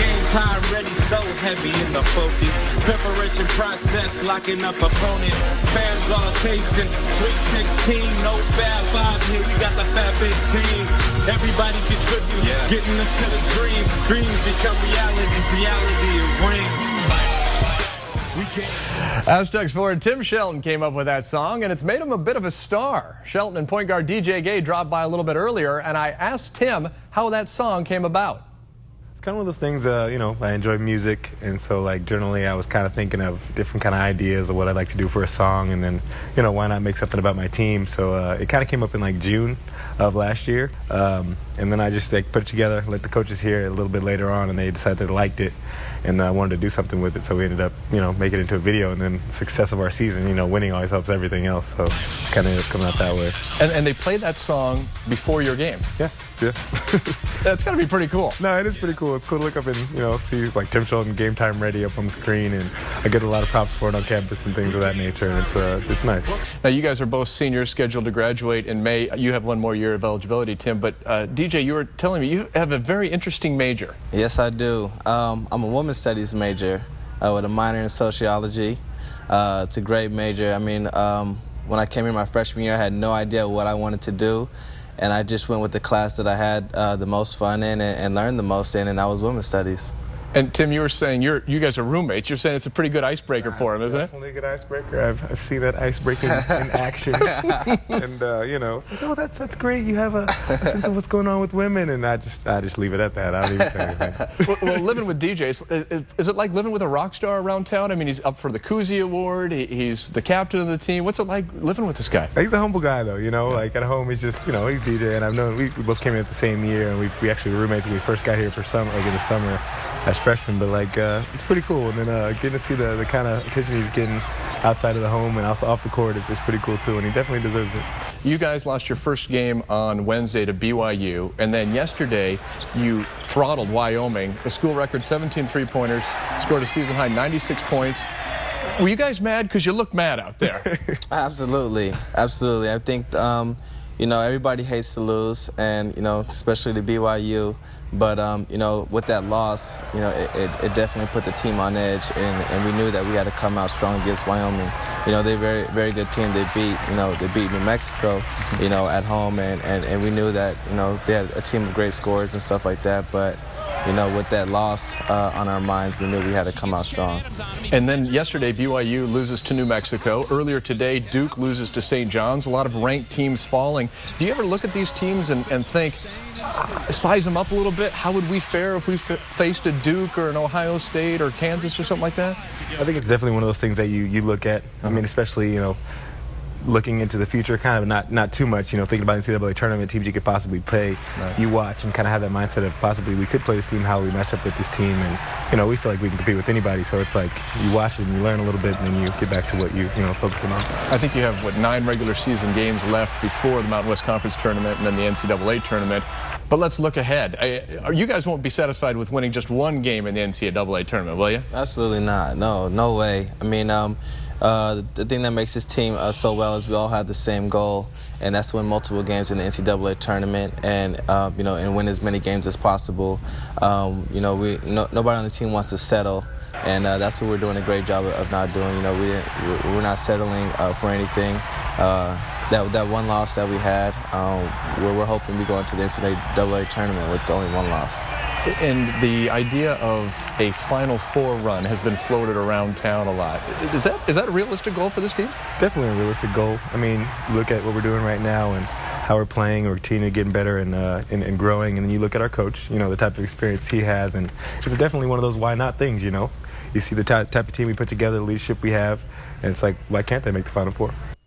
Game time ready, so heavy in the focus. Preparation process, locking up opponent. Fans all tasting, Sweet 16, no Fab 5 here. We got the Fab 18. Everybody contribute, getting us to the dream. Dreams become reality, reality it rings. Aztecs forward Tim Shelton came up with that song, and it's made him a bit of a star. Shelton and point guard DJ Gay dropped by a little bit earlier, and I asked Tim how that song came about. It's kind of one of those things, you know, I enjoy music, and so like generally I was kind of thinking of different kind of ideas of what I'd like to do for a song, and then, you know, why not make something about my team? So it kind of came up in like June of last year, and then I just like put it together, let the coaches hear it a little bit later on, and they decided they liked it, and I wanted to do something with it, so we ended up, you know, making it into a video, and then success of our season, you know, winning always helps everything else, so it kind of ended up coming out that way. And they played that song before your game. Yeah. That's got to be pretty cool. No, it is pretty cool. It's cool to look up and, you know, see it's like Tim Shelton Game Time Ready up on the screen, and I get a lot of props for it on campus and things of that nature, and it's nice. Now, you guys are both seniors scheduled to graduate in May. You have one more year of eligibility, Tim, but DJ, you were telling me you have a very interesting major. Yes, I do. I'm a women's studies major with a minor in sociology. It's a great major. I mean, when I came here my freshman year, I had no idea what I wanted to do, and I just went with the class that I had the most fun in and learned the most in, and that was women's studies. And Tim, you were saying you guys are roommates. You're saying it's a pretty good icebreaker for him, isn't it? Definitely a good icebreaker. I've seen that icebreaking in action, and you know, it's like, oh, that's great. You have a sense of what's going on with women, and I just leave it at that. I don't even say anything. Well, living with DJ, is it like living with a rock star around town? I mean, he's up for the Koozie Award. He's the captain of the team. What's it like living with this guy? He's a humble guy, though. You know, like at home, he's just, you know, he's DJ, and I've known we both came in at the same year, and we actually were roommates when we first got here for summer, like in the summer as freshmen, but like it's pretty cool, and then getting to see the kind of attention he's getting outside of the home and also off the court is pretty cool too, and he definitely deserves it. You guys lost your first game on Wednesday to BYU, and then yesterday you throttled Wyoming, a school record 17 three-pointers, scored a season high 96 points. Were you guys mad? Because you look mad out there. Absolutely, absolutely. I think you know, everybody hates to lose, and you know, especially the BYU. But you know, with that loss, you know, it definitely put the team on edge, and we knew that we had to come out strong against Wyoming. You know, they're a very good team. They beat New Mexico, you know, at home, and we knew that, you know, they had a team of great scorers and stuff like that. But you know, with that loss on our minds, we knew we had to come out strong. And then yesterday, BYU loses to New Mexico. Earlier today, Duke loses to St. John's. A lot of ranked teams falling. Do you ever look at these teams and think, size them up a little bit? How would we fare if we faced a Duke or an Ohio State or Kansas or something like that? I think it's definitely one of those things that you look at. I mean, especially, you know, looking into the future, kind of not too much, you know, thinking about the NCAA tournament, teams you could possibly play. Right. You watch and kind of have that mindset of possibly we could play this team, how we match up with this team, and, you know, we feel like we can compete with anybody. So it's like you watch it and you learn a little bit, and then you get back to what you know, focusing on. I think you have, what, 9 regular season games left before the Mountain West Conference tournament and then the NCAA tournament. But let's look ahead. You guys won't be satisfied with winning just one game in the NCAA tournament, will you? Absolutely not. No way. I mean, the thing that makes this team so well is we all have the same goal, and that's to win multiple games in the NCAA tournament, and you know, and win as many games as possible. You know, nobody on the team wants to settle, and that's what we're doing a great job of not doing. You know, we're not settling for anything. That one loss that we had, we're hoping we go into the NCAA tournament with only one loss. And the idea of a Final Four run has been floated around town a lot. Is that a realistic goal for this team? Definitely a realistic goal. I mean, look at what we're doing right now and how we're playing. We're continuing getting better and growing. And then you look at our coach, you know, the type of experience he has. And it's definitely one of those why not things, you know. You see the type of team we put together, the leadership we have, and it's like, why can't they make the Final Four?